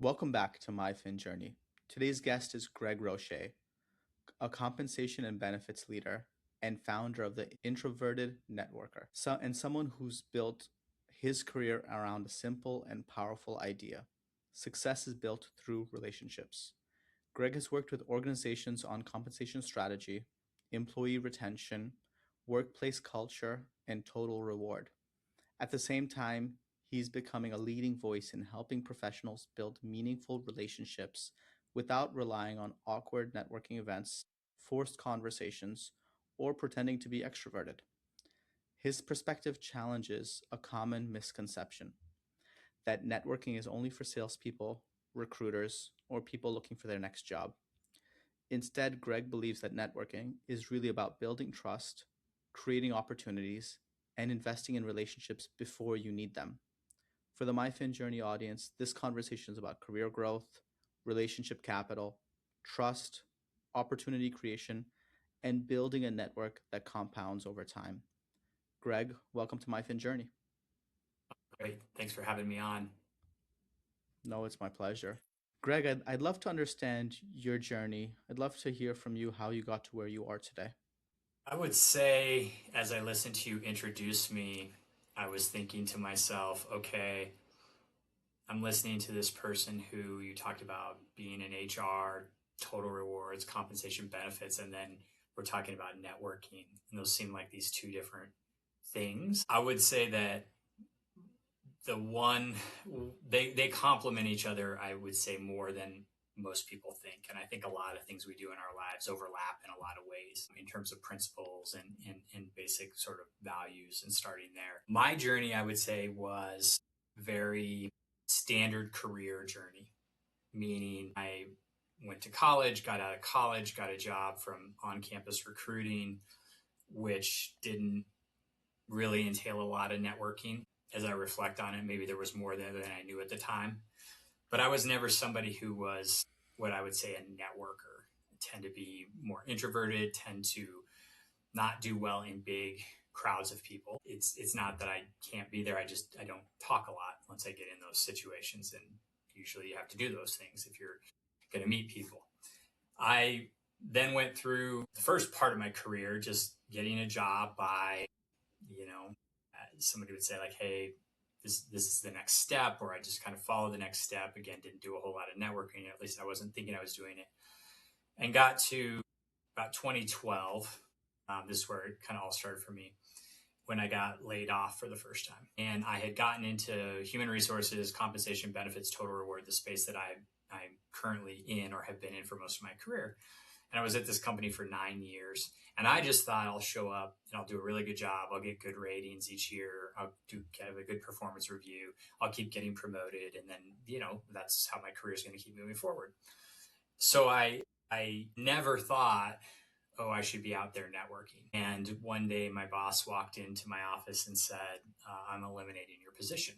Welcome back to MyFinJourney. Today's guest is Greg Roche, a compensation and benefits leader and founder of the Introverted Networker, and someone who's built his career around a simple and powerful idea. Success is built through relationships. Greg has worked with organizations on compensation strategy, employee retention, workplace culture, and total reward. At the same time, he's becoming a leading voice in helping professionals build meaningful relationships without relying on awkward networking events, forced conversations, or pretending to be extroverted. His perspective challenges a common misconception that networking is only for salespeople, recruiters, or people looking for their next job. Instead, Greg believes that networking is really about building trust, creating opportunities, and investing in relationships before you need them. For the MyFinJourney audience, this conversation is about career growth, relationship capital, trust, opportunity creation, and building a network that compounds over time. Greg, welcome to MyFinJourney. Great. Thanks for having me on. No, it's my pleasure. Greg, I'd love to understand your journey. I'd love to hear from you how you got to where you are today. I would say, as I listened to you introduce me, I was thinking to myself, okay, I'm listening to this person who you talked about being in HR, total rewards, compensation benefits, and then we're talking about networking. And those seem like these two different things. I would say that the one they complement each other, I would say, more than most people think. And I think a lot of things we do in our lives overlap in a lot of ways in terms of principles and basic sort of values and starting there. My journey, I would say, was very standard career journey, meaning I went to college, got out of college, got a job from on-campus recruiting, which didn't really entail a lot of networking. As I reflect on it, maybe there was more there than I knew at the time. But I was never somebody who was what I would say a networker. I tend to be more introverted, tend to not do well in big crowds of people. It's not that I can't be there. I don't talk a lot once I get in those situations. And usually you have to do those things if you're going to meet people. I then went through the first part of my career just getting a job by, somebody would say like, hey, this is the next step, or I just kind of follow the next step. Again, didn't do a whole lot of networking. At least I wasn't thinking I was doing it. And got to about 2012. This is where it kind of all started for me when I got laid off for the first time. And I had gotten into human resources, compensation, benefits, total reward, the space that I'm currently in or have been in for most of my career. And I was at this company for 9 years. And I just thought I'll show up and I'll do a really good job. I'll get good ratings each year. I'll do kind of a good performance review. I'll keep getting promoted. And then, that's how my career is going to keep moving forward. So I never thought, oh, I should be out there networking. And one day my boss walked into my office and said, I'm eliminating your position.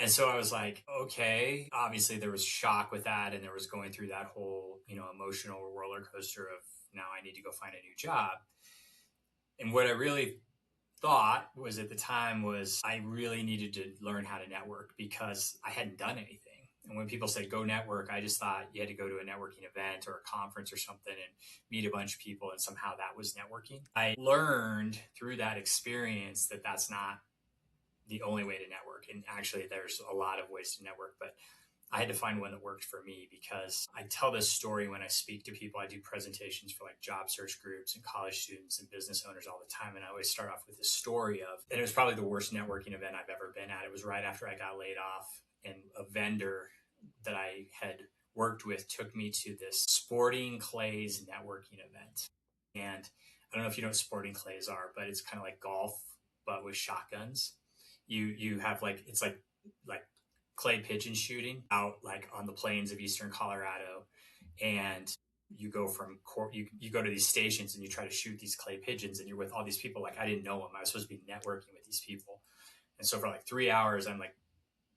And so I was like, okay, obviously there was shock with that. And there was going through that whole, emotional roller coaster of now I need to go find a new job. And what I really thought was at the time was I really needed to learn how to network because I hadn't done anything. And when people said go network, I just thought you had to go to a networking event or a conference or something and meet a bunch of people. And somehow that was networking. I learned through that experience that that's not the only way to network. And actually, there's a lot of ways to network, but I had to find one that worked for me because I tell this story when I speak to people. I do presentations for like job search groups and college students and business owners all the time. And I always start off with this story of, and it was probably the worst networking event I've ever been at. It was right after I got laid off, and a vendor that I had worked with took me to this sporting clays networking event. And I don't know if you know what sporting clays are, but it's kind of like golf, but with shotguns. You have like, it's like clay pigeon shooting out like on the plains of eastern Colorado, and you go from you go to these stations and you try to shoot these clay pigeons, and you're with all these people. Like I didn't know them. I was supposed to be networking with these people, and so for like 3 hours, I'm like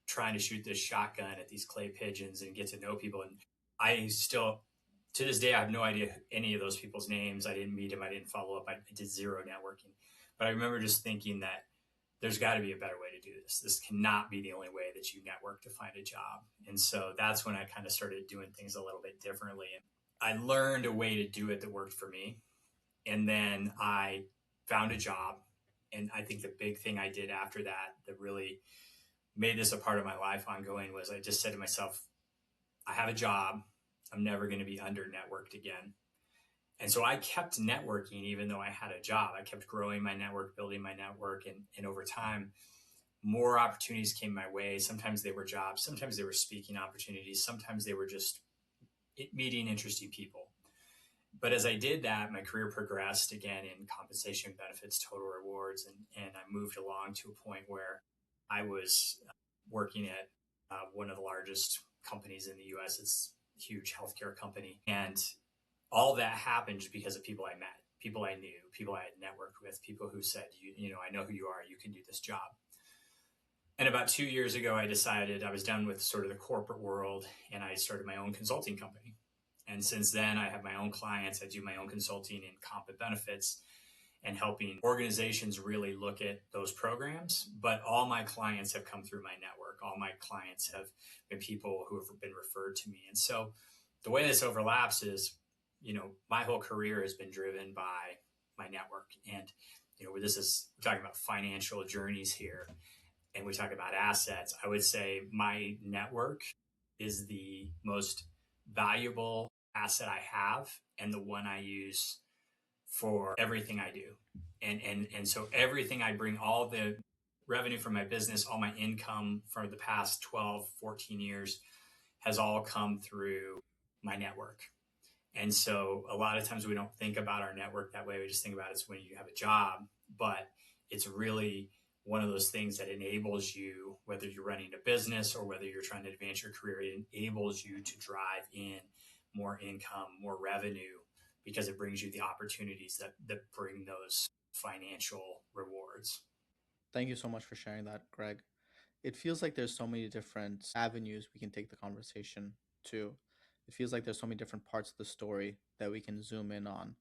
trying to shoot this shotgun at these clay pigeons and get to know people. And I still, to this day, I have no idea any of those people's names. I didn't meet them. I didn't follow up. I did zero networking. But I remember just thinking that there's got to be a better way to do this. This cannot be the only way that you network to find a job. And so that's when I kind of started doing things a little bit differently. And I learned a way to do it that worked for me. And then I found a job. And I think the big thing I did after that really made this a part of my life ongoing was I just said to myself, I have a job. I'm never going to be under networked again. And so I kept networking, even though I had a job. I kept growing my network, building my network. And over time, more opportunities came my way. Sometimes they were jobs. Sometimes they were speaking opportunities. Sometimes they were just meeting interesting people. But as I did that, my career progressed again in compensation, benefits, total rewards. And I moved along to a point where I was working at one of the largest companies in the US. It's a huge healthcare company. And all that happened because of people I met, people I knew, people I had networked with, people who said, you know, I know who you are, you can do this job. And about 2 years ago, I decided I was done with sort of the corporate world and I started my own consulting company. And since then, I have my own clients. I do my own consulting in comp and benefits and helping organizations really look at those programs. But all my clients have come through my network. All my clients have been people who have been referred to me. And so the way this overlaps is, you know, my whole career has been driven by my network. And, you know, we're talking about financial journeys here and we talk about assets. I would say my network is the most valuable asset I have and the one I use for everything I do. And so everything I bring, all the revenue from my business, all my income for the past 12, 14 years has all come through my network. And so a lot of times we don't think about our network that way. We just think about it's when you have a job, but it's really one of those things that enables you, whether you're running a business or whether you're trying to advance your career, it enables you to drive in more income, more revenue, because it brings you the opportunities that bring those financial rewards. Thank you so much for sharing that, Greg. It feels like there's so many different avenues we can take the conversation to. It feels like there's so many different parts of the story that we can zoom in on.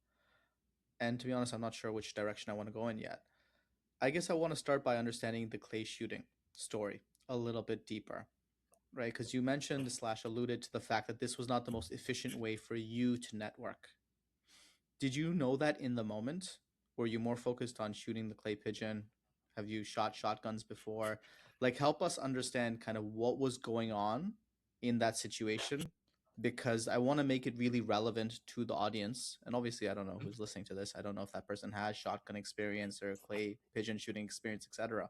And to be honest, I'm not sure which direction I want to go in yet. I guess I want to start by understanding the clay shooting story a little bit deeper, right? Because you mentioned / alluded to the fact that this was not the most efficient way for you to network. Did you know that in the moment? Were you more focused on shooting the clay pigeon? Have you shot shotguns before? Like, help us understand kind of what was going on in that situation, because I want to make it really relevant to the audience. And obviously, I don't know who's listening to this. I don't know if that person has shotgun experience or clay pigeon shooting experience, etc.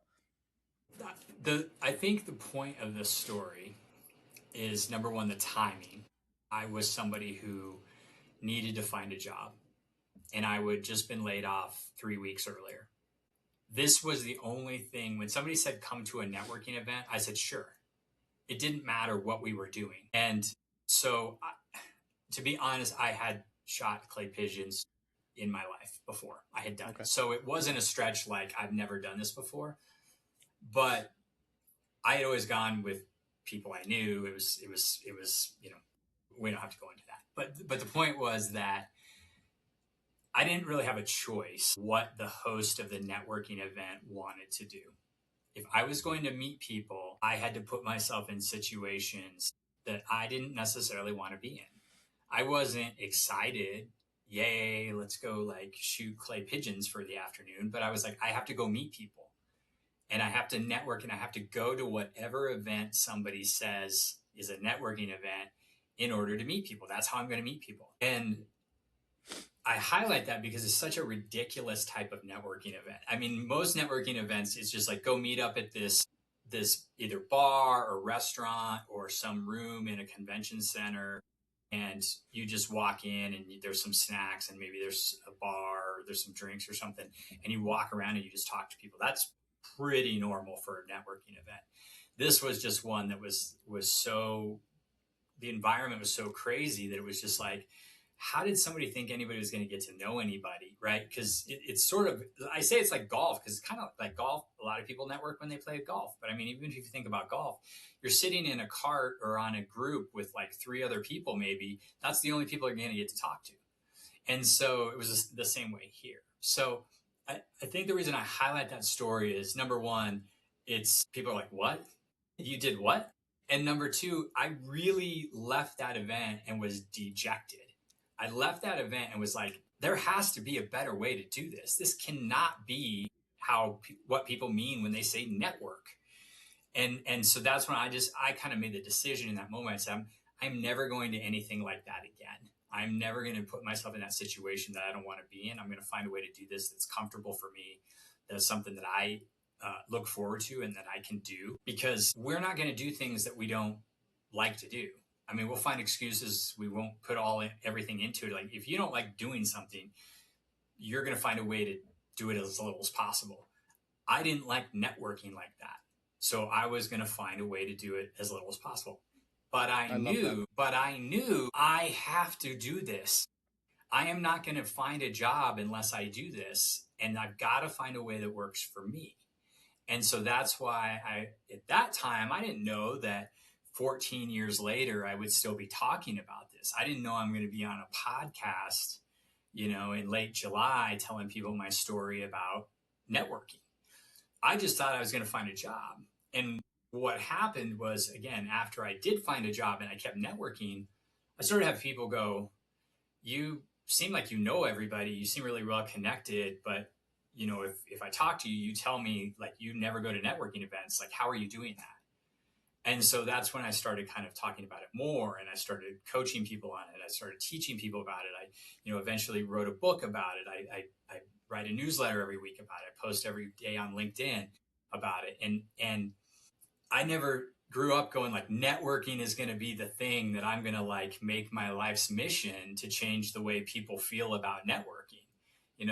I think the point of this story is, number one, the timing. I was somebody who needed to find a job and I would just been laid off 3 weeks earlier. This was the only thing when somebody said, come to a networking event, I said, sure. It didn't matter what we were doing. And so to be honest, I had shot clay pigeons in my life before. I had done it. So it wasn't a stretch like I've never done this before, but I had always gone with people I knew. It was, you know, we don't have to go into that. But the point was that I didn't really have a choice what the host of the networking event wanted to do. If I was going to meet people, I had to put myself in situations that I didn't necessarily want to be in. I wasn't excited, yay, let's go like shoot clay pigeons for the afternoon. But I was like, I have to go meet people and I have to network and I have to go to whatever event somebody says is a networking event in order to meet people. That's how I'm going to meet people. And I highlight that because it's such a ridiculous type of networking event. I mean, most networking events, it's just like go meet up at this either bar or restaurant or some room in a convention center. And you just walk in and there's some snacks and maybe there's a bar or there's some drinks or something. And you walk around and you just talk to people. That's pretty normal for a networking event. This was just one that was so, the environment was so crazy that it was just like, how did somebody think anybody was going to get to know anybody, right? Because it's sort of, I say it's like golf, because it's kind of like golf. A lot of people network when they play golf. But I mean, even if you think about golf, you're sitting in a cart or on a group with like 3 other people, maybe. That's the only people you're going to get to talk to. And so it was the same way here. So I think the reason I highlight that story is number one, it's people are like, what? You did what? And number two, I really left that event and was dejected. I left that event and was like, there has to be a better way to do this. This cannot be what people mean when they say network. And so that's when I kind of made the decision in that moment. I said, I'm never going to anything like that again. I'm never going to put myself in that situation that I don't want to be in. I'm going to find a way to do this that's comfortable for me. That's something that I look forward to and that I can do, because we're not going to do things that we don't like to do. I mean, we'll find excuses. We won't put everything into it. Like if you don't like doing something, you're going to find a way to do it as little as possible. I didn't like networking like that. So I was going to find a way to do it as little as possible. But I love that. I knew I have to do this. I am not going to find a job unless I do this. And I've got to find a way that works for me. And so that's why at that time, I didn't know that 14 years later, I would still be talking about this. I didn't know I'm going to be on a podcast, in late July, telling people my story about networking. I just thought I was going to find a job. And what happened was, again, after I did find a job and I kept networking, I started to have people go, you seem like you know everybody. You seem really well connected. But, if I talk to you, you tell me like you never go to networking events. Like, how are you doing that? And so that's when I started kind of talking about it more, and I started coaching people on it. I started teaching people about it. I, eventually wrote a book about it. I write a newsletter every week about it. I post every day on LinkedIn about it. And I never grew up going like networking is going to be the thing that I'm going to like make my life's mission to change the way people feel about networking.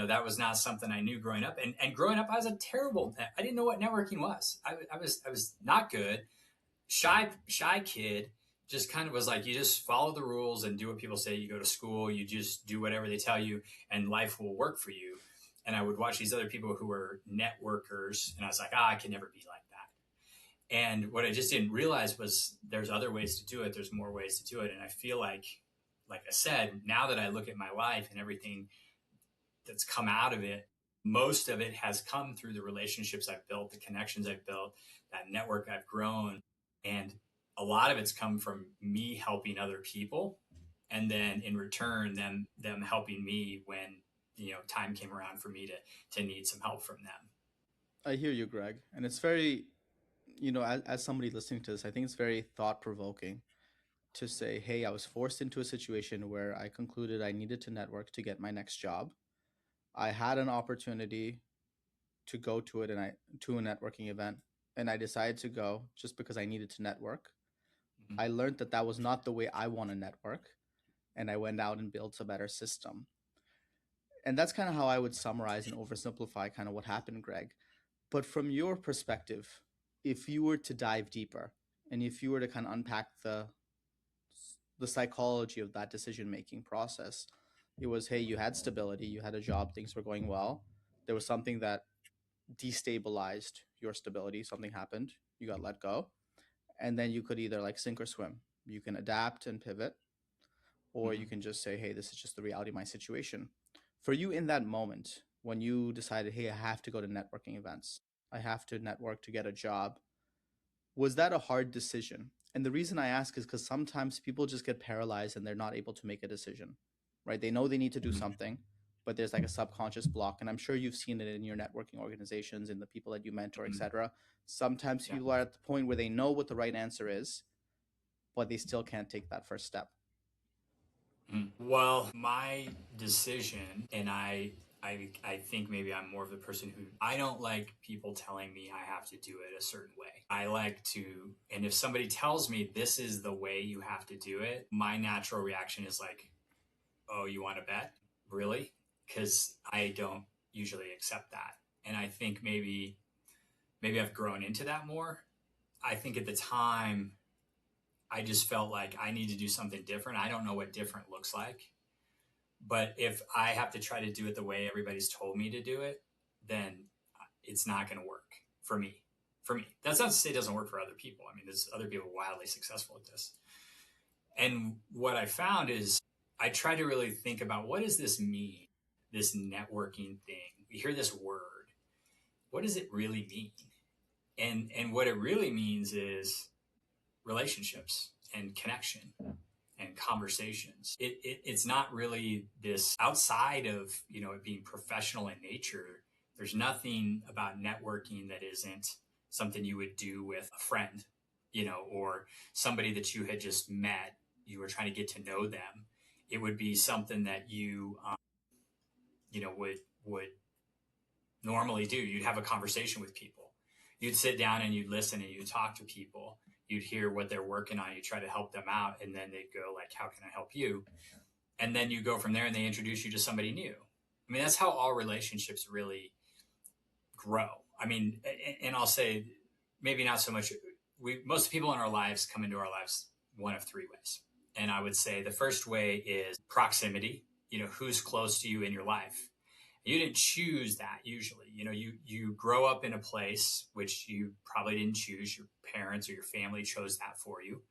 That was not something I knew growing up. And growing up, I was I didn't know what networking was. I was not good, shy kid, just kind of was like, you just follow the rules and do what people say. You go to school, you just do whatever they tell you, and life will work for you. And I would watch these other people who were networkers, and I was like, I can never be like that. And what I just didn't realize was there's other ways to do it. There's more ways to do it. And I feel like I said, now that I look at my life and everything that's come out of it, most of it has come through the relationships I've built, the connections I've built, that network I've grown. And a lot of it's come from me helping other people. And then in return, them helping me when, time came around for me to need some help from them. I hear you, Greg. And it's very, as somebody listening to this, I think it's very thought provoking to say, hey, I was forced into a situation where I concluded I needed to network to get my next job. I had an opportunity to go to it, and to a networking event, and I decided to go just because I needed to network. Mm-hmm. I learned that that was not the way I want to network, and I went out and built a better system. And that's kind of how I would summarize and oversimplify kind of what happened, Greg. But from your perspective, if you were to dive deeper, and if you were to kind of unpack the psychology of that decision making process, it was, hey, you had stability, you had a job, things were going well. There was something that destabilized your stability, something happened, you got let go, and then you could either like sink or swim. You can adapt and pivot, or Mm-hmm. you can just say, hey, this is just the reality of my situation. For you in that moment, when you decided, hey, I have to go to networking events, I have to network to get a job, was that a hard decision? And the reason I ask is because sometimes people just get paralyzed and they're not able to make a decision, right? They know they need to do something, but there's like a subconscious block. And I'm sure you've seen it in your networking organizations, in the people that you mentor, Mm-hmm. etc. Sometimes Yeah. people are at the point where they know what the right answer is, but they still can't take that first step. Well, my decision, and I think maybe I'm more of the person who I don't like people telling me I have to do it a certain way. I like to, and if somebody tells me this is the way you have to do it, my natural reaction is like, oh, you want to bet? Really? Because I don't usually accept that. And I think maybe I've grown into that more. I think at the time, I just felt like I need to do something different. I don't know what different looks like. But if I have to try to do it the way everybody's told me to do it, then it's not going to work for me. For me, that's not to say it doesn't work for other people. I mean, there's other people wildly successful at this. And what I found is I try to really think about what does this mean, this networking thing? we hear this word. What does it really mean? And what it really means is relationships and connection and conversations. It's not really this outside of, it being professional in nature. There's nothing about networking that isn't something you would do with a friend, or somebody that you had just met. You were trying to get to know them. It would be something that you, would normally do. You'd have a conversation with people. You'd sit down and you'd listen and you'd talk to people. You'd hear what they're working on. You try to help them out. And then they'd go like, how can I help you? And then you go from there and they introduce you to somebody new. I mean, that's how all relationships really grow. I mean, and I'll say maybe not so much. Most people in our lives come into our lives one of three ways. And I would say the first way is proximity, who's close to you in your life. You didn't choose that usually. You grow up in a place which you probably didn't choose. Your parents or your family chose that for you.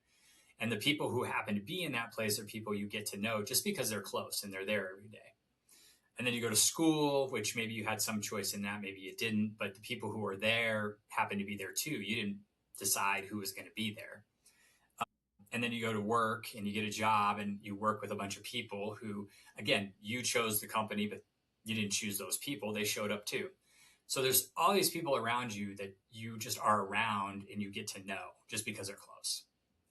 And the people who happen to be in that place are people you get to know just because they're close and they're there every day. And then you go to school, which maybe you had some choice in that, maybe you didn't, but the people who are there happen to be there too. You didn't decide who was going to be there. And then you go to work and you get a job and you work with a bunch of people who, again, you chose the company, but you didn't choose those people. They showed up too. So there's all these people around you that you just are around and you get to know just because they're close.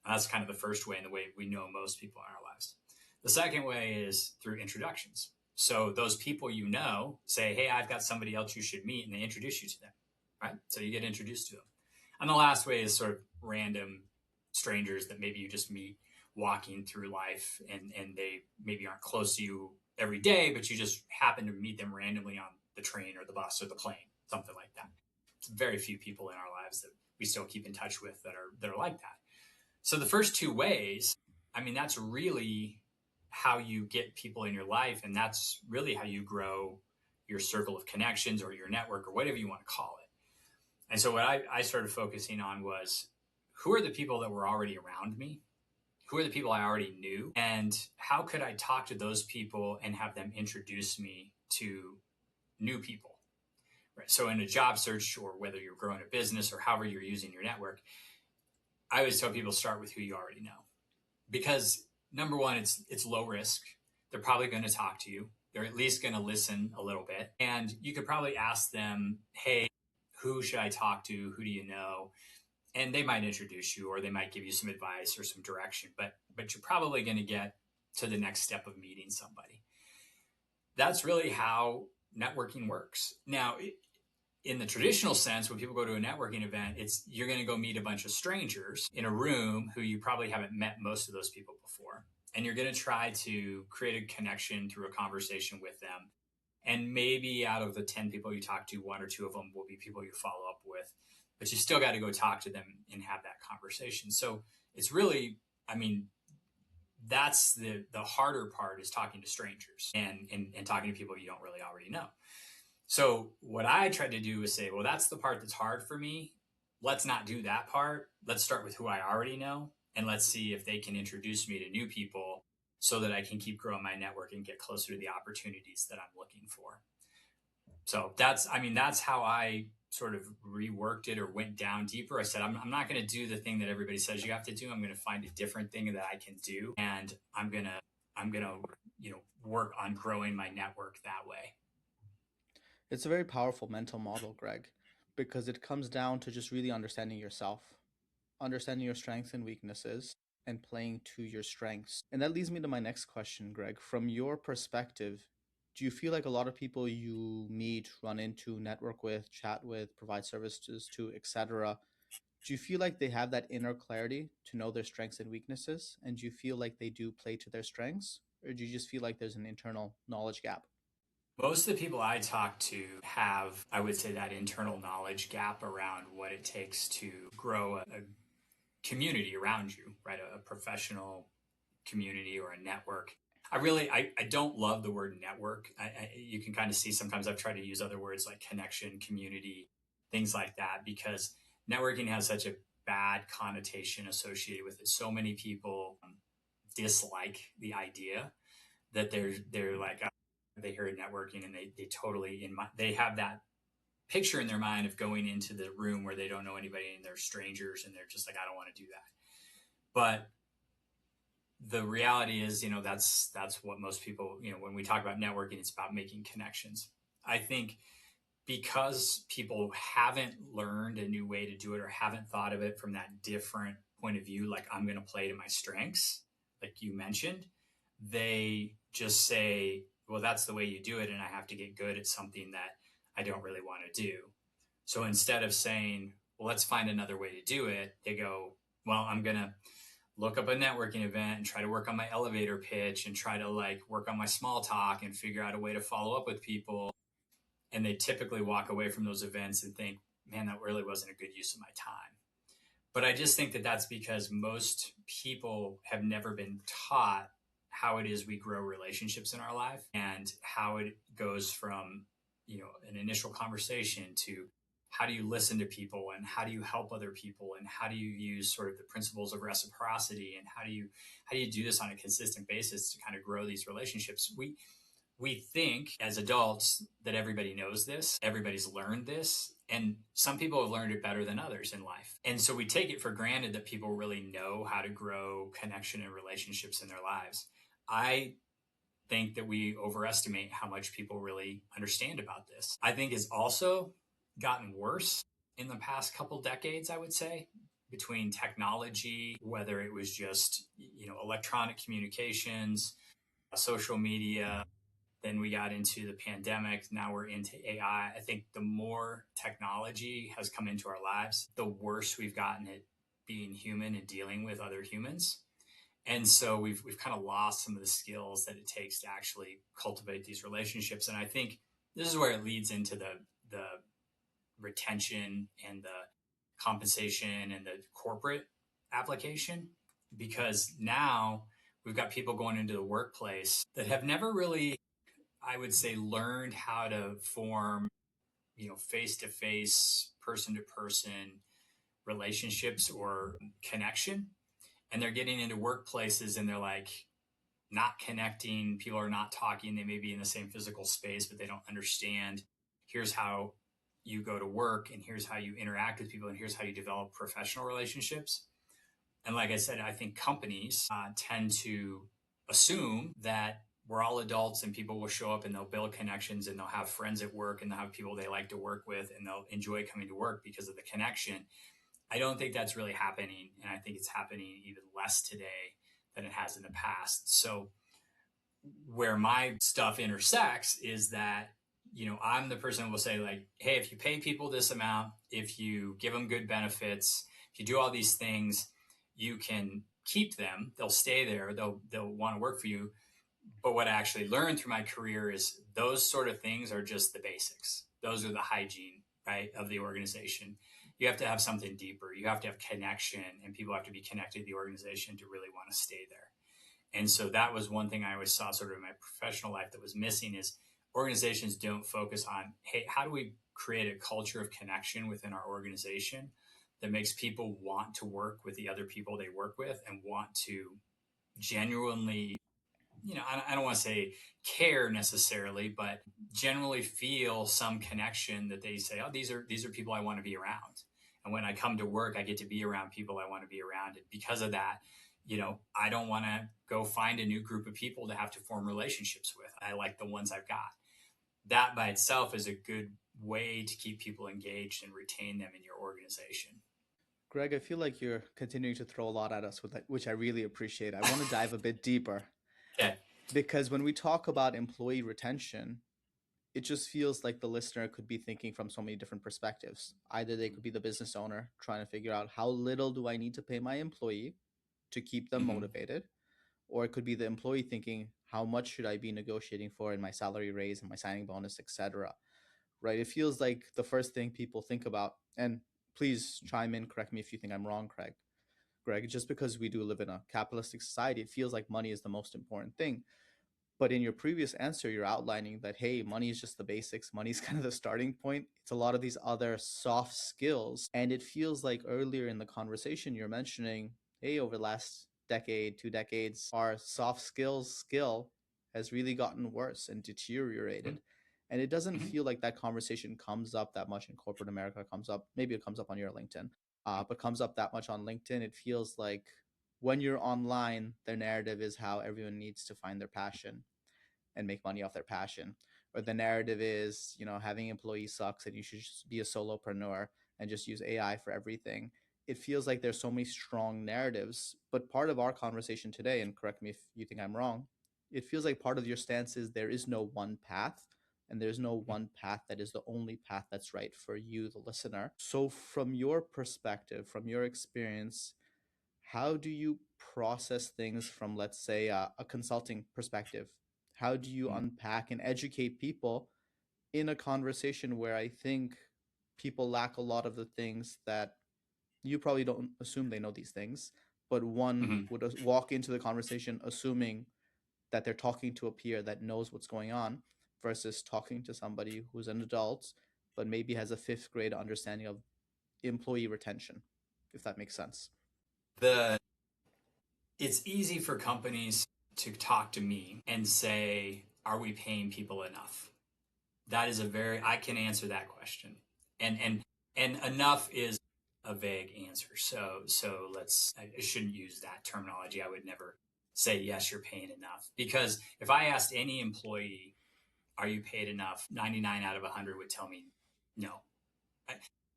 And that's kind of the first way and the way we know most people in our lives. The second way is through introductions. So those people say, hey, I've got somebody else you should meet, and they introduce you to them, right? So you get introduced to them. And the last way is sort of random strangers that maybe you just meet walking through life, and they maybe aren't close to you every day, but you just happen to meet them randomly on the train or the bus or the plane, something like that. It's very few people in our lives that we still keep in touch with that are like that. So the first two ways, I mean, that's really how you get people in your life. And that's really how you grow your circle of connections or your network or whatever you want to call it. And so what I started focusing on was, who are the people that were already around me? Who are the people I already knew? And how could I talk to those people and have them introduce me to new people? Right. So in a job search, or whether you're growing a business or however you're using your network, I always tell people start with who you already know. Because number one, it's low risk. They're probably going to talk to you. They're at least going to listen a little bit. And you could probably ask them, hey, who should I talk to? Who do you know? And they might introduce you, or they might give you some advice or some direction, but you're probably going to get to the next step of meeting somebody. That's really how networking works. Now, in the traditional sense, when people go to a networking event, you're going to go meet a bunch of strangers in a room who you probably haven't met most of those people before. And you're going to try to create a connection through a conversation with them. And maybe out of the 10 people you talk to, one or two of them will be people you follow up with. But you still got to go talk to them and have that conversation. So it's really, I mean, that's the harder part, is talking to strangers and talking to people you don't really already know. So what I tried to do is say, well, that's the part that's hard for me. Let's not do that part. Let's start with who I already know, and let's see if they can introduce me to new people so that I can keep growing my network and get closer to the opportunities that I'm looking for. So that's how I sort of reworked it or went down deeper. I said, I'm not going to do the thing that everybody says you have to do. I'm going to find a different thing that I can do. And I'm going to, work on growing my network that way. It's a very powerful mental model, Greg, because it comes down to just really understanding yourself, understanding your strengths and weaknesses, and playing to your strengths. And that leads me to my next question, Greg. From your perspective, do you feel like a lot of people you meet, run into, network with, chat with, provide services to, etc., do you feel like they have that inner clarity to know their strengths and weaknesses? And do you feel like they do play to their strengths? Or do you just feel like there's an internal knowledge gap? Most of the people I talk to have, I would say, that internal knowledge gap around what it takes to grow a community around you, right? A professional community or a network. I don't love the word network. You can kind of see sometimes I've tried to use other words like connection, community, things like that, because networking has such a bad connotation associated with it. So many people dislike the idea that they're like, they hear networking and they totally they have that picture in their mind of going into the room where they don't know anybody and they're strangers and they're just like, I don't want to do that. But the reality is, that's what most people, when we talk about networking, it's about making connections. I think because people haven't learned a new way to do it or haven't thought of it from that different point of view, like I'm going to play to my strengths, like you mentioned, they just say, well, that's the way you do it. And I have to get good at something that I don't really want to do. So instead of saying, well, let's find another way to do it, they go, well, I'm going to look up a networking event and try to work on my elevator pitch and try to like work on my small talk and figure out a way to follow up with people. And they typically walk away from those events and think, man, that really wasn't a good use of my time. But I just think that that's because most people have never been taught how it is we grow relationships in our life and how it goes from, an initial conversation to how do you listen to people and how do you help other people and how do you use sort of the principles of reciprocity and how do you do this on a consistent basis to kind of grow these relationships. We think as adults that everybody knows this, everybody's learned this, and some people have learned it better than others in life. And so we take it for granted that people really know how to grow connection and relationships in their lives. I think that we overestimate how much people really understand about this. I think it's also gotten worse in the past couple decades, I would say, between technology, whether it was just, electronic communications, social media, then we got into the pandemic. Now we're into AI. I think the more technology has come into our lives, the worse we've gotten at being human and dealing with other humans. And so we've kind of lost some of the skills that it takes to actually cultivate these relationships. And I think this is where it leads into the retention and the compensation and the corporate application, because now we've got people going into the workplace that have never really, I would say, learned how to form, face to face, person to person relationships or connection. And they're getting into workplaces and they're like not connecting. People are not talking. They may be in the same physical space, but they don't understand. Here's how you go to work, and here's how you interact with people, and here's how you develop professional relationships. And like I said, I think companies tend to assume that we're all adults and people will show up and they'll build connections and they'll have friends at work and they'll have people they like to work with and they'll enjoy coming to work because of the connection. I don't think that's really happening. And I think it's happening even less today than it has in the past. So where my stuff intersects is that, I'm the person who will say like, hey, if you pay people this amount, if you give them good benefits, if you do all these things, you can keep them. They'll stay there. They'll want to work for you. But what I actually learned through my career is those sort of things are just the basics. Those are the hygiene, right, of the organization. You have to have something deeper. You have to have connection, and people have to be connected to the organization to really want to stay there. And so that was one thing I always saw sort of in my professional life that was missing is organizations don't focus on, hey, how do we create a culture of connection within our organization that makes people want to work with the other people they work with and want to genuinely, I don't want to say care necessarily, but generally feel some connection that they say, oh, these are people I want to be around. And when I come to work, I get to be around people I want to be around. And because of that, I don't want to go find a new group of people to have to form relationships with. I like the ones I've got. That by itself is a good way to keep people engaged and retain them in your organization. Greg, I feel like you're continuing to throw a lot at us with that, which I really appreciate. I want to dive a bit deeper Okay. because when we talk about employee retention, it just feels like the listener could be thinking from so many different perspectives. Either they could be the business owner trying to figure out how little do I need to pay my employee to keep them Mm-hmm. motivated, or it could be the employee thinking how much should I be negotiating for in my salary raise and my signing bonus, etc. Right? It feels like the first thing people think about, and please chime in, correct me if you think I'm wrong, Greg, just because we do live in a capitalistic society, it feels like money is the most important thing. But in your previous answer, you're outlining that, hey, money is just the basics. Money is kind of the starting point. It's a lot of these other soft skills. And it feels like earlier in the conversation, you're mentioning, hey, over the last decade, 2 decades, our soft skills skill has really gotten worse and deteriorated. And it doesn't Mm-hmm. feel like that conversation comes up that much in corporate America. Comes up, maybe it comes up on your LinkedIn, but comes up that much on LinkedIn. It feels like when you're online, their narrative is how everyone needs to find their passion and make money off their passion. Or the narrative is, having employees sucks and you should just be a solopreneur and just use AI for everything. It feels like there's so many strong narratives. But part of our conversation today, and correct me if you think I'm wrong, it feels like part of your stance is there is no one path, and there's no one path that is the only path that's right for you, the listener. So, from your perspective, from your experience, how do you process things from, let's say, a consulting perspective? How do you unpack and educate people in a conversation where I think people lack a lot of the things that you probably don't assume they know these things, but one Mm-hmm. would walk into the conversation assuming that they're talking to a peer that knows what's going on versus talking to somebody who's an adult but maybe has a fifth grade understanding of employee retention, if that makes sense. The It's easy for companies to talk to me and say, "Are we paying people enough?" That is I can answer that question, and enough is a vague answer. So I shouldn't use that terminology. I would never say yes, you're paying enough, because if I asked any employee, "Are you paid enough?" 99 out of 100 would tell me no.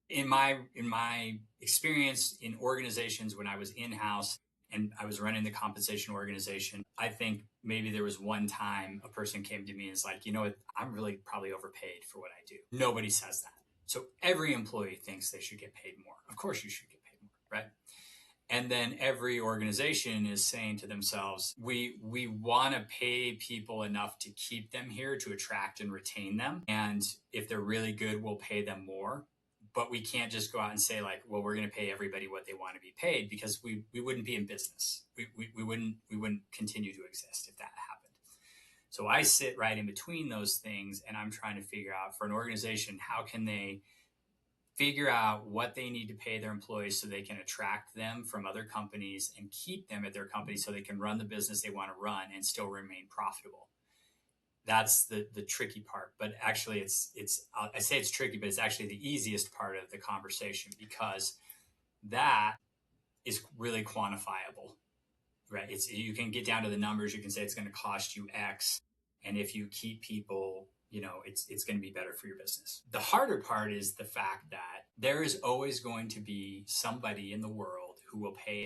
In my experience in organizations, when I was in house and I was running the compensation organization, I think maybe there was one time a person came to me and is like, I'm really probably overpaid for what I do. Nobody says that. So every employee thinks they should get paid more. Of course you should get paid more, right? And then every organization is saying to themselves, we want to pay people enough to keep them here, to attract and retain them. And if they're really good, we'll pay them more. But we can't just go out and say, like, well, we're going to pay everybody what they want to be paid, because we wouldn't be in business. We wouldn't continue to exist if that happened. So I sit right in between those things, and I'm trying to figure out, for an organization, how can they figure out what they need to pay their employees so they can attract them from other companies and keep them at their company so they can run the business they want to run and still remain profitable. That's the tricky part. But actually, I say it's tricky, but it's actually the easiest part of the conversation, because that is really quantifiable, right? You can get down to the numbers. You can say it's going to cost you X, and if you keep people, it's going to be better for your business. The harder part is the fact that there is always going to be somebody in the world who will pay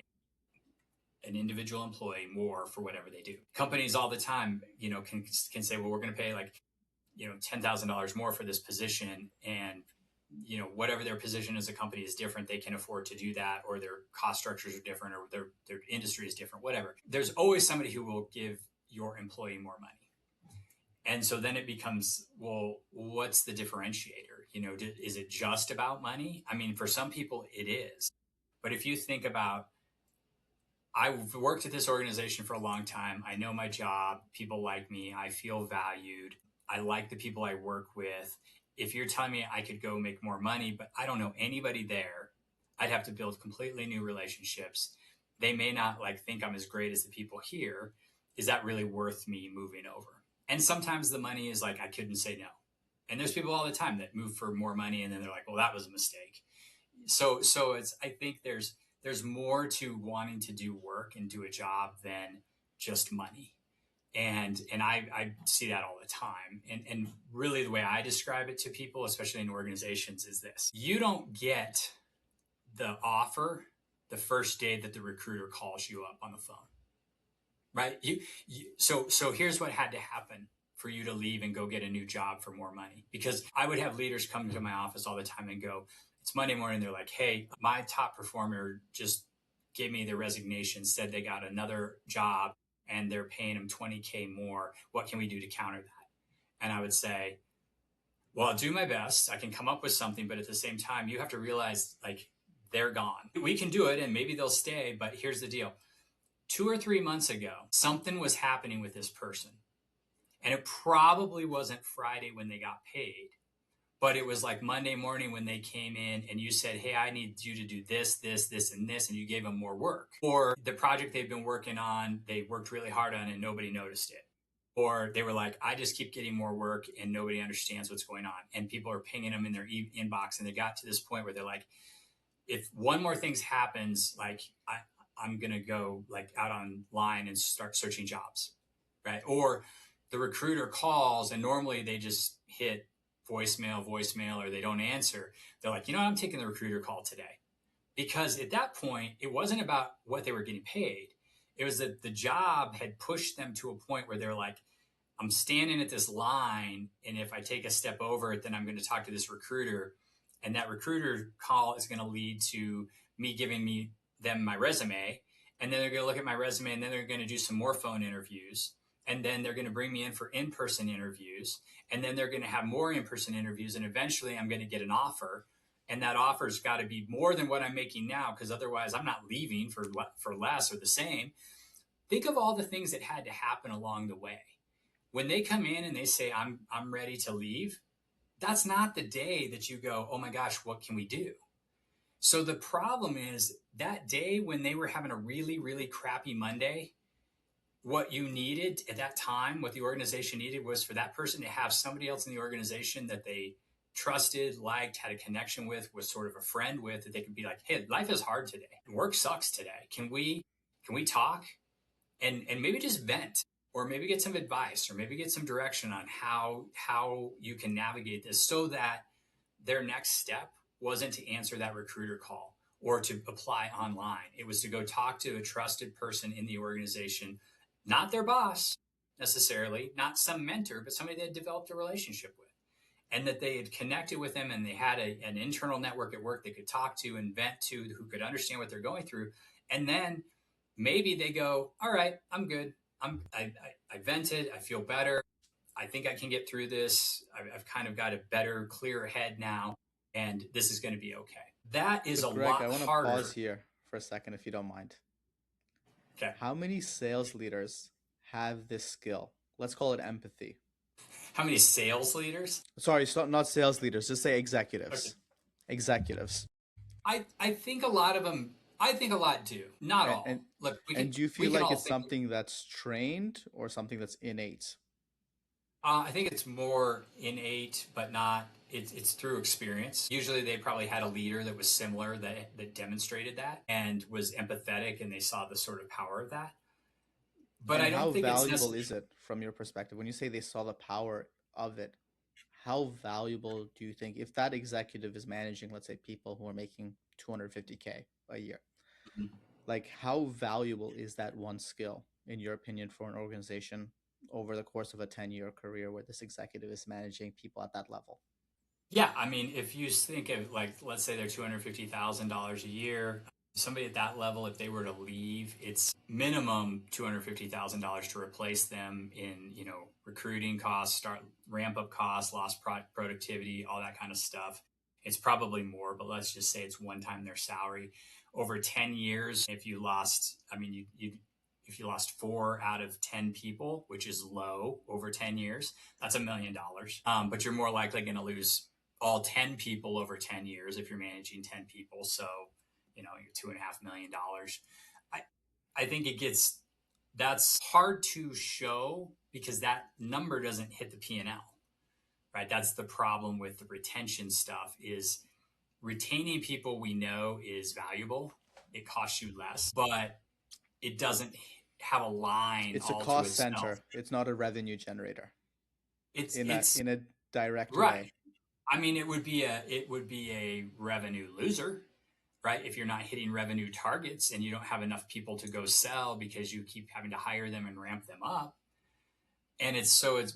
an individual employee more for whatever they do. Companies all the time, can say, well, we're going to pay like, $10,000 more for this position, and whatever their position as a company is different, they can afford to do that, or their cost structures are different, or their industry is different, whatever. There's always somebody who will give your employee more money. And so then it becomes, well, what's the differentiator? Is it just about money? I mean, for some people it is. But if you think about, I've worked at this organization for a long time. I know my job. People like me. I feel valued. I like the people I work with. If you're telling me I could go make more money, but I don't know anybody there, I'd have to build completely new relationships. They may not think I'm as great as the people here. Is that really worth me moving over? And sometimes the money is like, I couldn't say no. And there's people all the time that move for more money, and then they're like, well, that was a mistake. So I think there's more to wanting to do work and do a job than just money. And I see that all the time. And really the way I describe it to people, especially in organizations, is this: you don't get the offer the first day that the recruiter calls you up on the phone, right? So here's what had to happen for you to leave and go get a new job for more money. Because I would have leaders come to my office all the time and go, it's Monday morning. They're like, hey, my top performer just gave me their resignation, said they got another job and they're paying them 20K more. What can we do to counter that? And I would say, well, I'll do my best. I can come up with something, but at the same time, you have to realize they're gone. We can do it and maybe they'll stay, but here's the deal. 2 or 3 months ago, something was happening with this person. And it probably wasn't Friday when they got paid, but it was like Monday morning when they came in and you said, hey, I need you to do this, this, this, and this, and you gave them more work. Or the project they've been working on, they worked really hard on and nobody noticed it. or they were like, I just keep getting more work and nobody understands what's going on. And people are pinging them in their inbox. And they got to this point where they're like, if one more thing happens, like I'm going to go like out online and start searching jobs. Right. Or the recruiter calls and normally they just hit voicemail, or they don't answer. They're like, I'm taking the recruiter call today. Because at that point, it wasn't about what they were getting paid. It was that the job had pushed them to a point where they're like, I'm standing at this line, and if I take a step over it, then I'm going to talk to this recruiter, and that recruiter call is going to lead to me giving them my resume, and then they're going to look at my resume, and then they're going to do some more phone interviews, and then they're going to bring me in for in-person interviews, and then they're going to have more in-person interviews, and eventually I'm going to get an offer, and that offer's got to be more than what I'm making now, because otherwise I'm not leaving for less or the same. Think of all the things that had to happen along the way. When they come in and they say, I'm ready to leave, that's not the day that you go, oh my gosh, what can we do? So the problem is that day when they were having a really, really crappy Monday, what you needed at that time, what the organization needed was for that person to have somebody else in the organization that they trusted, liked, had a connection with, was sort of a friend with, that they could be like, hey, life is hard today. Work sucks today. Can we talk and maybe just vent, or maybe get some advice, or maybe get some direction on how you can navigate this, so that their next step wasn't to answer that recruiter call or to apply online. It was to go talk to a trusted person in the organization, not their boss necessarily, not some mentor, but somebody they had developed a relationship with, and that they had connected with them, and they had an internal network at work they could talk to and vent to, who could understand what they're going through. And then maybe they go, all right, I'm good. I vented. I feel better. I think I can get through this. I've kind of got a better, clearer head now, and this is going to be okay. That is So a Greg, I lot want to harder. pause here for a second if you don't mind. Okay. How many sales leaders have this skill? Let's call it empathy. How many sales leaders? Sorry, not sales leaders, just say executives. Okay. Executives. I think a lot of them, I think a lot do. Not And, all. and, Look, and do you we feel can like all it's think. something that's trained or something that's innate? I think it's more innate, but not. It's through experience. Usually, they probably had a leader that was similar, that demonstrated that and was empathetic, and they saw the sort of power of that. But And I how don't think it's valuable necessary. is it from your perspective? When you say they saw the power of it, how valuable do you think, if that executive is managing, let's say, people who are making 250K a year, like how valuable is that one skill, in your opinion, for an organization over the course of a 10-year career where this executive is managing people at that level? Yeah, I mean, if you think of, like, let's say they're $250,000 a year, somebody at that level, if they were to leave, it's minimum $250,000 to replace them in, recruiting costs, start ramp up costs, lost productivity, all that kind of stuff. It's probably more, but let's just say it's one time their salary. Over 10 years, if you lost, I mean, if you lost 4 out of 10 people, which is low over 10 years, that's $1 million. But you're more likely going to lose all 10 people over 10 years if you're managing 10 people. So, you're $2.5 million. I think that's hard to show because that number doesn't hit the P&L, right? That's the problem with the retention stuff, is retaining people we know is valuable. It costs you less, but it doesn't have a line It's a all to cost itself. center. It's not a revenue generator in It's a direct right. way. I mean, it would be a revenue loser, right? If you're not hitting revenue targets and you don't have enough people to go sell because you keep having to hire them and ramp them up. And it's always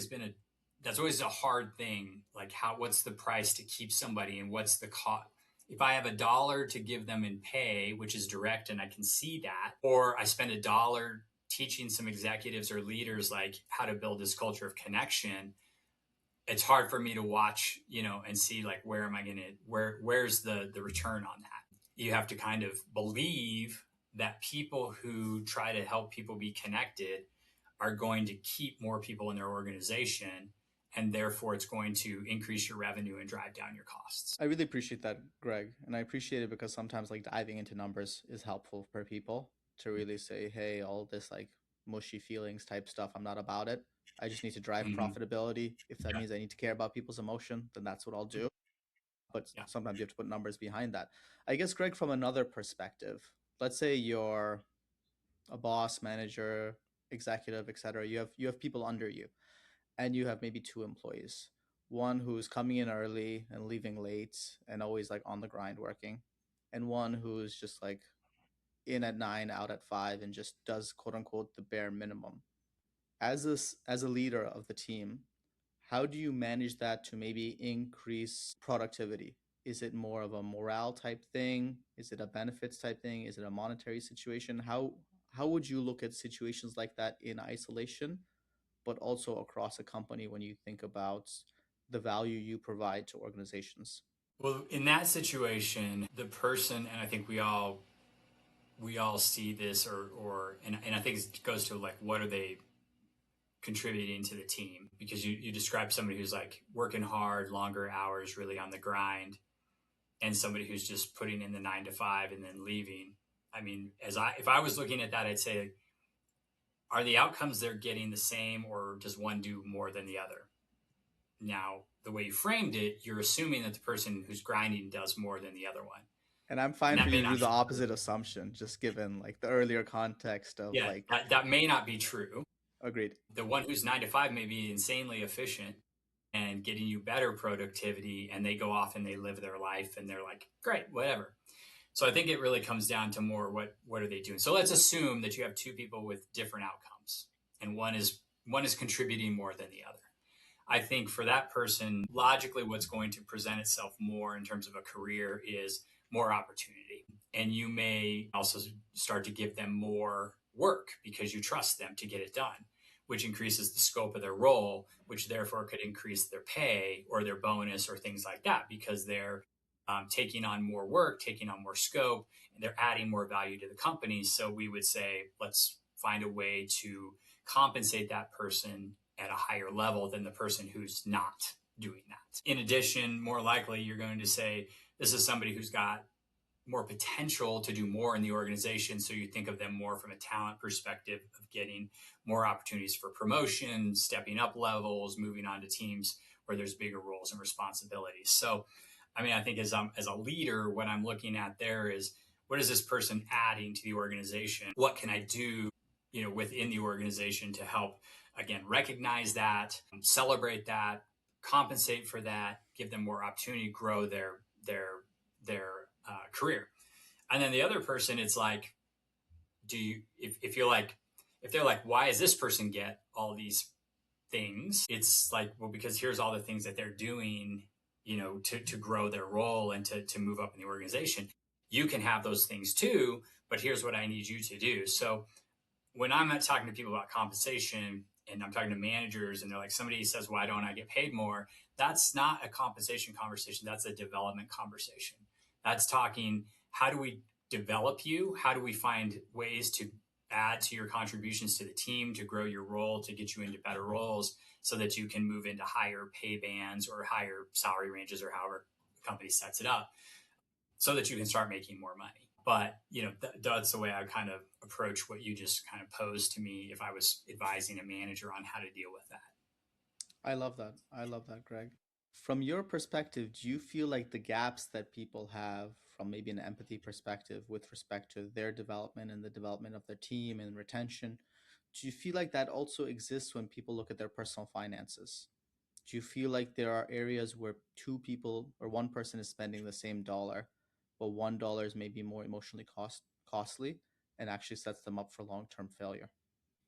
been that's always a hard thing. Like, what's the price to keep somebody, and what's the cost? If I have $1 to give them in pay, which is direct and I can see that, or I spend $1 teaching some executives or leaders like how to build this culture of connection, it's hard for me to watch, and see like, where's the return on that? You have to kind of believe that people who try to help people be connected are going to keep more people in their organization, and therefore it's going to increase your revenue and drive down your costs. I really appreciate that, Greg. And I appreciate it because sometimes like diving into numbers is helpful for people to really say, hey, all this like mushy feelings type stuff. I'm not about it. I just need to drive Mm-hmm. profitability. If that Yeah. means I need to care about people's emotion, then that's what I'll do. But Yeah. sometimes you have to put numbers behind that. I guess, Greg, from another perspective, let's say you're a boss, manager, executive, etc. You have people under you, and you have maybe two employees. One who's coming in early and leaving late and always like on the grind working, and one who's just like in at 9, out at 5, and just does quote unquote the bare minimum. As a leader of the team, how do you manage that to maybe increase productivity? Is it more of a morale type thing? Is it a benefits type thing? Is it a monetary situation? How would you look at situations like that in isolation, but also across a company when you think about the value you provide to organizations? Well, in that situation, the person, and I think we all see this, and I think it goes to like, what are they contributing to the team? Because you describe somebody who's like working hard, longer hours, really on the grind, and somebody who's just putting in the 9 to 5 and then leaving. I mean, if I was looking at that, I'd say, are the outcomes they're getting the same, or does one do more than the other? Now, the way you framed it, you're assuming that the person who's grinding does more than the other one. And I'm And fine for that you may to do not the be true. opposite assumption, just given like the earlier context of Yeah, like, that may not be true. agreed. The one who's 9 to 5 may be insanely efficient and getting you better productivity, and they go off and they live their life and they're like, great, whatever. So I think it really comes down to more what are they doing. So let's assume that you have two people with different outcomes, and one is contributing more than the other. I think for that person, logically, what's going to present itself more in terms of a career is more opportunity. And you may also start to give them more work because you trust them to get it done, which increases the scope of their role, which therefore could increase their pay or their bonus or things like that, because they're taking on more work, taking on more scope, and they're adding more value to the company. So we would say, let's find a way to compensate that person at a higher level than the person who's not doing that. In addition, more likely, you're going to say, this is somebody who's got more potential to do more in the organization. So you think of them more from a talent perspective of getting more opportunities for promotion, stepping up levels, moving on to teams where there's bigger roles and responsibilities. So, I mean, I think as a leader, what I'm looking at there is, what is this person adding to the organization? What can I do, within the organization to help, again, recognize that, celebrate that, compensate for that, give them more opportunity, grow their career. And then the other person, it's like, do you, if you're like, if they're like, why does this person get all these things? It's like, well, because here's all the things that they're doing, to grow their role and to move up in the organization. You can have those things too, but here's what I need you to do. So when I'm talking to people about compensation, and I'm talking to managers and they're like, somebody says, why don't I get paid more? That's not a compensation conversation. That's a development conversation. That's talking, how do we develop you? How do we find ways to add to your contributions to the team, to grow your role, to get you into better roles so that you can move into higher pay bands or higher salary ranges, or however the company sets it up, so that you can start making more money. But that's the way I kind of approach what you just kind of posed to me if I was advising a manager on how to deal with that. I love that. I love that, Greg. From your perspective, do you feel like the gaps that people have from maybe an empathy perspective with respect to their development and the development of their team and retention, do you feel like that also exists when people look at their personal finances? Do you feel like there are areas where two people or one person is spending the same dollar, but $1 is maybe more emotionally costly and actually sets them up for long-term failure?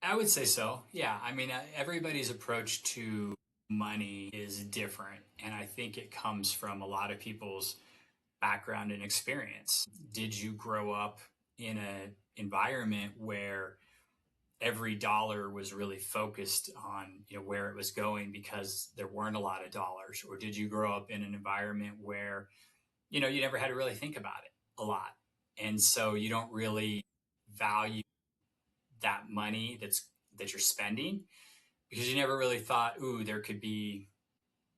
I would say so. Yeah. I mean, everybody's approach to money is different. And I think it comes from a lot of people's background and experience. Did you grow up in an environment where every dollar was really focused on where it was going because there weren't a lot of dollars? Or did you grow up in an environment where you never had to really think about it a lot, and so you don't really value that money that you're spending, because you never really thought, ooh, there could be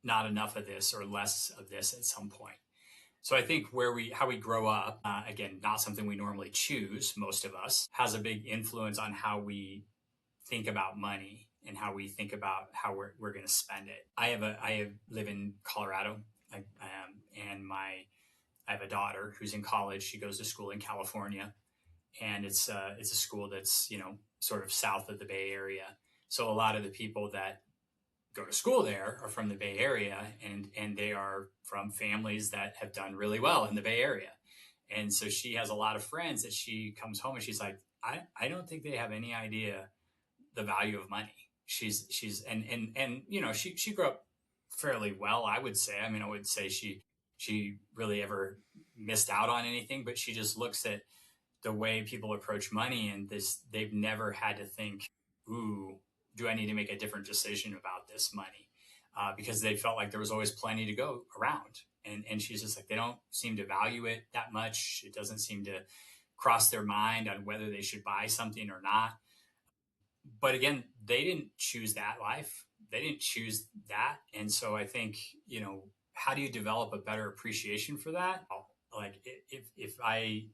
not enough of this or less of this at some point. So I think how we grow up, again, not something we normally choose, most of us, has a big influence on how we think about money and how we think about how we're going to spend it. I live in Colorado, and I have a daughter who's in college. She goes to school in California, and it's a school that's, you know, sort of south of the Bay Area. So a lot of the people that go to school there are from the Bay Area, and they are from families that have done really well in the Bay Area. And so she has a lot of friends that she comes home and she's like, I don't think they have any idea the value of money. She's and you know, she grew up fairly well, I would say. I mean, I would say she really ever missed out on anything, but she just looks at the way people approach money, and this, they've never had to think, ooh, do I need to make a different decision about this money? Because they felt like there was always plenty to go around. And she's just like, they don't seem to value it that much. It doesn't seem to cross their mind on whether they should buy something or not. But again, they didn't choose that life. They didn't choose that. And so I think, you know, how do you develop a better appreciation for that? Like if I You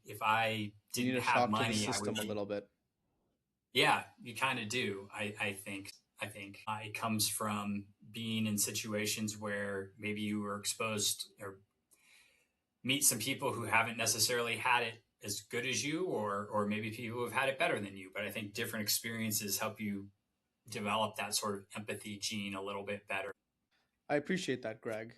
need didn't a have shock to the money, I would system a be, little bit. yeah, you kind of do. I think it comes from being in situations where maybe you were exposed or meet some people who haven't necessarily had it as good as you, or maybe people who have had it better than you. But I think different experiences help you develop that sort of empathy gene a little bit better. I appreciate that, Greg.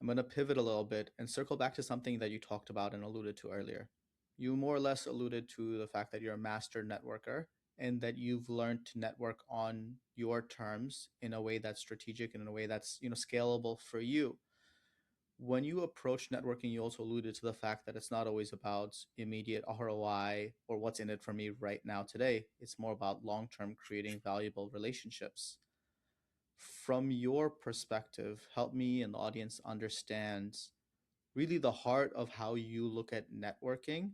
I'm going to pivot a little bit and circle back to something that you talked about and alluded to earlier. You more or less alluded to the fact that you're a master networker and that you've learned to network on your terms in a way that's strategic and in a way that's, you know, scalable for you. When you approach networking, you also alluded to the fact that it's not always about immediate ROI or what's in it for me right now today. It's more about long-term creating valuable relationships. From your perspective, help me and the audience understand really the heart of how you look at networking,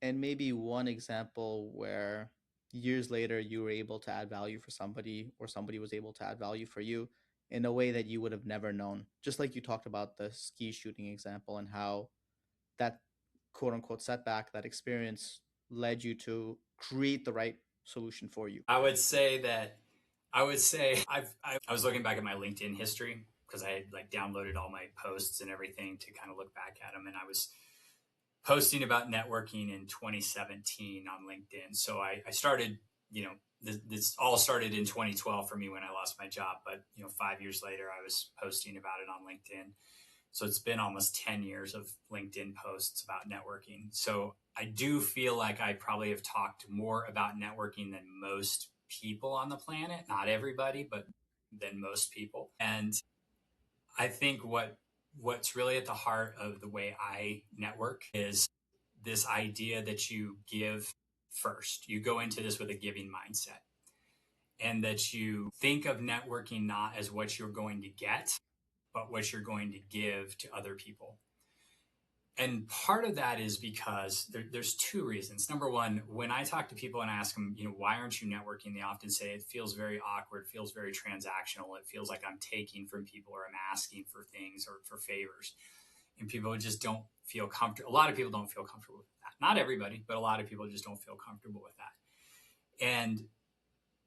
and maybe one example where years later you were able to add value for somebody or somebody was able to add value for you in a way that you would have never known. Just like you talked about the ski shooting example and how that quote unquote setback, that experience led you to create the right solution for you. I would say that I would say I was looking back at my LinkedIn history because I had like downloaded all my posts and everything to kind of look back at them, and I was posting about networking in 2017 on LinkedIn. So I started, you know, this all started in 2012 for me when I lost my job, but you know, 5 years later I was posting about it on LinkedIn. So it's been almost 10 years of LinkedIn posts about networking. So I do feel like I probably have talked more about networking than most people on the planet. Not everybody, but than most people. And I think what's really at the heart of the way I network is this idea that you give first. You go into this with a giving mindset, and that you think of networking not as what you're going to get, but what you're going to give to other people. And part of that is because there's two reasons. Number one, when I talk to people and I ask them, you know, why aren't you networking? They often say it feels very awkward, feels very transactional. It feels like I'm taking from people or I'm asking for things or for favors. And people just don't feel comfortable. A lot of people don't feel comfortable with that. Not everybody, but a lot of people just don't feel comfortable with that. And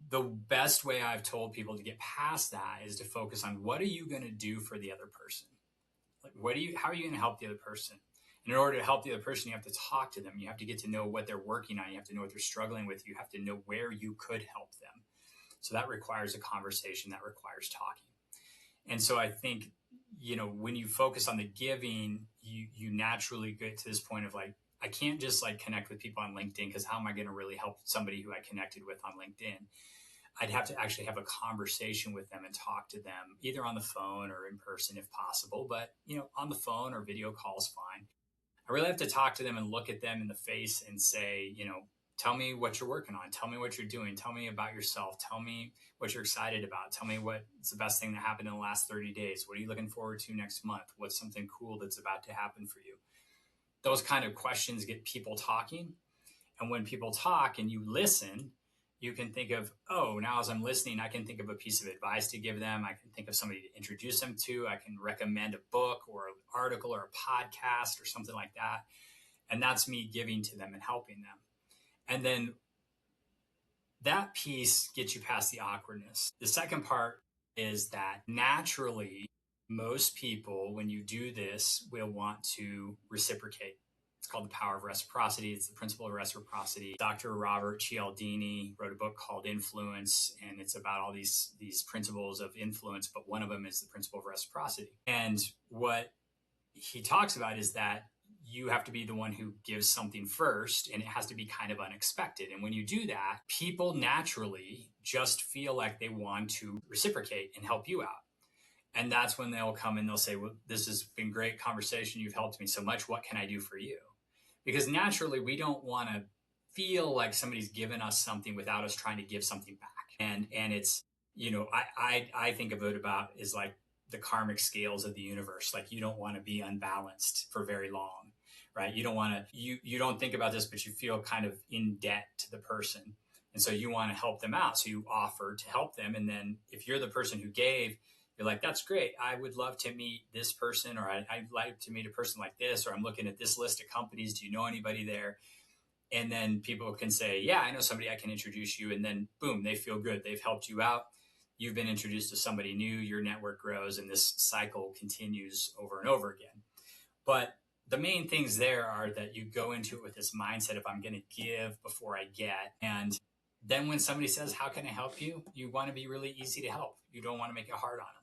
the best way I've told people to get past that is to focus on, what are you going to do for the other person? Like, how are you going to help the other person? And in order to help the other person, you have to talk to them. You have to get to know what they're working on. You have to know what they're struggling with. You have to know where you could help them. So that requires a conversation, that requires talking. And so I think, you know, when you focus on the giving, you naturally get to this point of like, I can't just like connect with people on LinkedIn, because how am I going to really help somebody who I connected with on LinkedIn? I'd have to actually have a conversation with them and talk to them either on the phone or in person if possible. But, you know, on the phone or video call is fine. I really have to talk to them and look at them in the face and say, you know, tell me what you're working on. Tell me what you're doing. Tell me about yourself. Tell me what you're excited about. Tell me what's the best thing that happened in the last 30 days. What are you looking forward to next month? What's something cool that's about to happen for you? Those kind of questions get people talking. And when people talk and you listen, you can think of, oh, now as I'm listening, I can think of a piece of advice to give them. I can think of somebody to introduce them to. I can recommend a book or an article or a podcast or something like that. And that's me giving to them and helping them. And then that piece gets you past the awkwardness. The second part is that naturally, most people, when you do this, will want to reciprocate. It's called the power of reciprocity. It's the principle of reciprocity. Dr. Robert Cialdini wrote a book called Influence, and it's about all these principles of influence, but one of them is the principle of reciprocity. And what he talks about is that you have to be the one who gives something first, and it has to be kind of unexpected. And when you do that, people naturally just feel like they want to reciprocate and help you out. And that's when they'll come and they'll say, well, this has been great conversation. You've helped me so much. What can I do for you? Because naturally, we don't want to feel like somebody's given us something without us trying to give something back. And it's, I think of it about is like the karmic scales of the universe. Like you don't want to be unbalanced for very long, right? You don't want to, you don't think about this, but you feel kind of in debt to the person. And so you want to help them out. So you offer to help them. And then if you're the person who gave, you're like, that's great. I would love to meet this person, or I'd like to meet a person like this, or I'm looking at this list of companies. Do you know anybody there? And then people can say, yeah, I know somebody, I can introduce you. And then boom, they feel good. They've helped you out. You've been introduced to somebody new, your network grows, and this cycle continues over and over again. But the main things there are that you go into it with this mindset of I'm going to give before I get. And then when somebody says, how can I help you? You want to be really easy to help. You don't want to make it hard on them.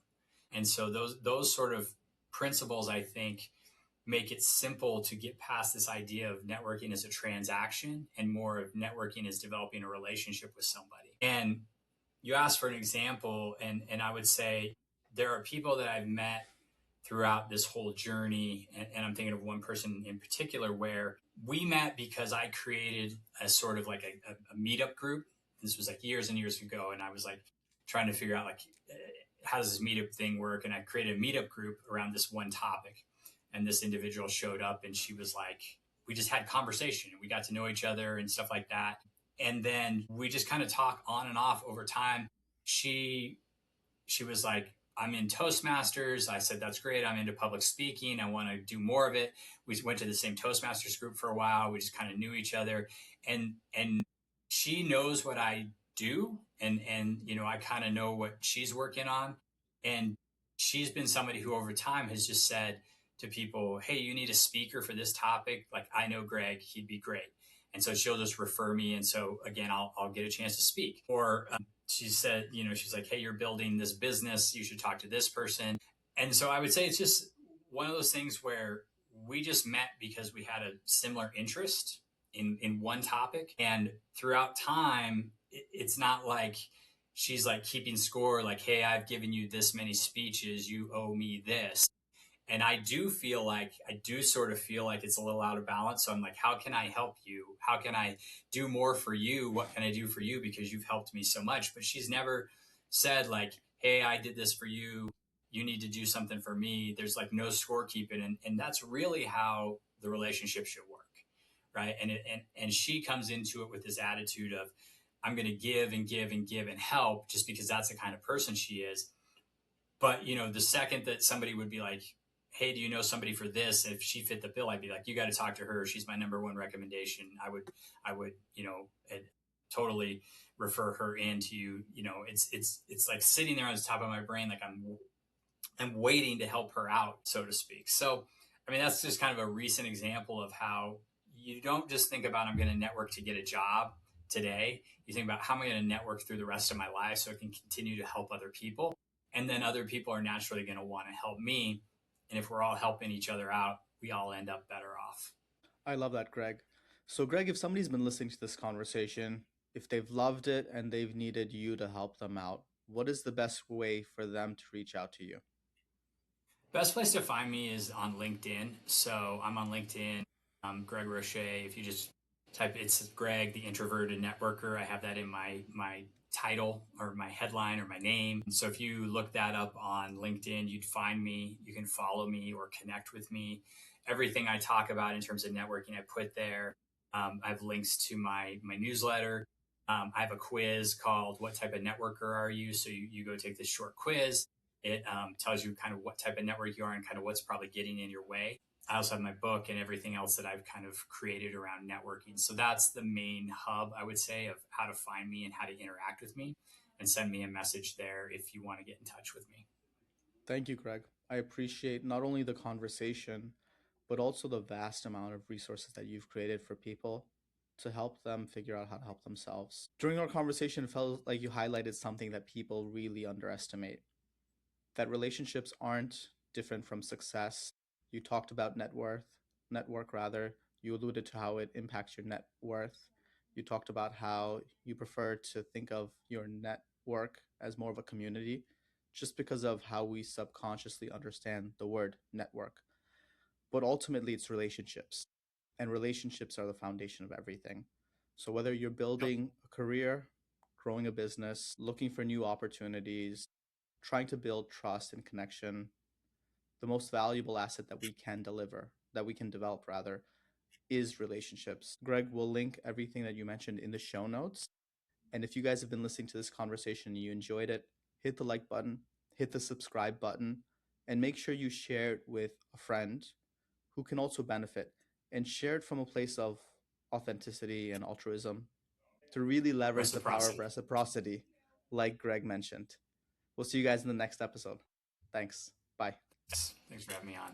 And so those sort of principles, I think, make it simple to get past this idea of networking as a transaction and more of networking as developing a relationship with somebody. And you asked for an example, and I would say there are people that I've met throughout this whole journey. And I'm thinking of one person in particular where we met because I created a sort of like a meetup group. This was like years and years ago. And I was like trying to figure out like, how does this meetup thing work? And I created a meetup group around this one topic. And this individual showed up and she was like, we just had conversation and we got to know each other and stuff like that. And then we just kind of talk on and off over time. She was like, I'm in Toastmasters. I said, that's great. I'm into public speaking. I want to do more of it. We went to the same Toastmasters group for a while. We just kind of knew each other. And she knows what I do. And I kind of know what she's working on. And she's been somebody who over time has just said to people, hey, you need a speaker for this topic. Like, I know Greg, he'd be great. And so she'll just refer me. And so again, I'll get a chance to speak. Or she said, she's like, hey, you're building this business. You should talk to this person. And so I would say it's just one of those things where we just met because we had a similar interest in one topic. And throughout time, it's not like she's like keeping score, like, hey, I've given you this many speeches, you owe me this. And I do sort of feel like it's a little out of balance. So I'm like, how can I help you? How can I do more for you? What can I do for you? Because you've helped me so much. But she's never said like, hey, I did this for you. You need to do something for me. There's like no scorekeeping. And that's really how the relationship should work. Right. And she comes into it with this attitude of, I'm going to give and give and give and help just because that's the kind of person she is. But, the second that somebody would be like, hey, do you know somebody for this? If she fit the bill, I'd be like, you got to talk to her. She's my number one recommendation. I would, totally refer her into you. It's like sitting there on the top of my brain. Like I'm waiting to help her out, so to speak. So, I mean, that's just kind of a recent example of how you don't just think about, I'm going to network to get a job today. You think about how am I going to network through the rest of my life so I can continue to help other people. And then other people are naturally going to want to help me. And if we're all helping each other out, we all end up better off. I love that, Greg. So, Greg, if somebody's been listening to this conversation, if they've loved it and they've needed you to help them out, what is the best way for them to reach out to you? Best place to find me is on LinkedIn. So I'm on LinkedIn. Greg Roche. If you just type, it's Greg, the Introverted Networker. I have that in my title or my headline or my name. So if you look that up on LinkedIn, you'd find me. You can follow me or connect with me. Everything I talk about in terms of networking, I put there. I have links to my newsletter. I have a quiz called What Type of Networker Are You? So you go take this short quiz. It tells you kind of what type of network you are and kind of what's probably getting in your way. I also have my book and everything else that I've kind of created around networking. So that's the main hub, I would say, of how to find me and how to interact with me, and send me a message there if you want to get in touch with me. Thank you, Greg. I appreciate not only the conversation, but also the vast amount of resources that you've created for people to help them figure out how to help themselves. During our conversation, it felt like you highlighted something that people really underestimate, that relationships aren't different from success. You talked about network rather. You alluded to how it impacts your net worth. You talked about how you prefer to think of your network as more of a community just because of how we subconsciously understand the word network. But ultimately, it's relationships, and relationships are the foundation of everything. So, whether you're Yep. building a career, growing a business, looking for new opportunities, trying to build trust and connection, the most valuable asset that we can deliver, that we can develop rather, is relationships. Greg will link everything that you mentioned in the show notes. And if you guys have been listening to this conversation and you enjoyed it, hit the like button, hit the subscribe button, and make sure you share it with a friend who can also benefit, and share it from a place of authenticity and altruism to really leverage the power of Reciprocity. reciprocity, like Greg mentioned. We'll see you guys in the next episode. Thanks. Bye. Thanks for having me on.